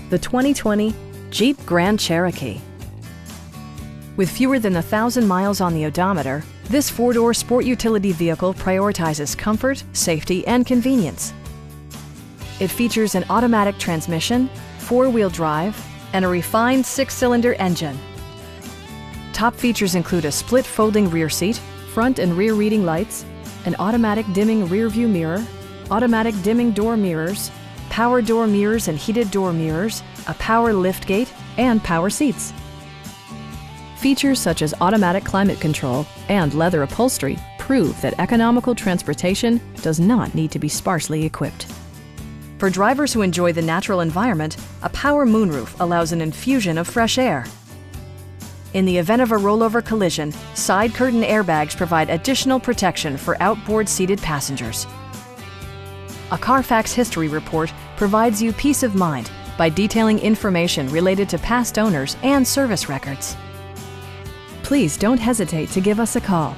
the 2020 Jeep Grand Cherokee. With fewer than 1,000 miles on the odometer, this four-door sport utility vehicle prioritizes comfort, safety, and convenience. It features an automatic transmission, four-wheel drive, and a refined six-cylinder engine. Top features include a split folding rear seat, front and rear reading lights, an automatic dimming rear-view mirror, automatic dimming door mirrors, power door mirrors and heated door mirrors, a power liftgate, and power seats. Features such as automatic climate control and leather upholstery prove that economical transportation does not need to be sparsely equipped. For drivers who enjoy the natural environment, a power moonroof allows an infusion of fresh air. In the event of a rollover collision, side curtain airbags provide additional protection for outboard seated passengers. A Carfax history report provides you peace of mind by detailing information related to past owners and service records. Please don't hesitate to give us a call.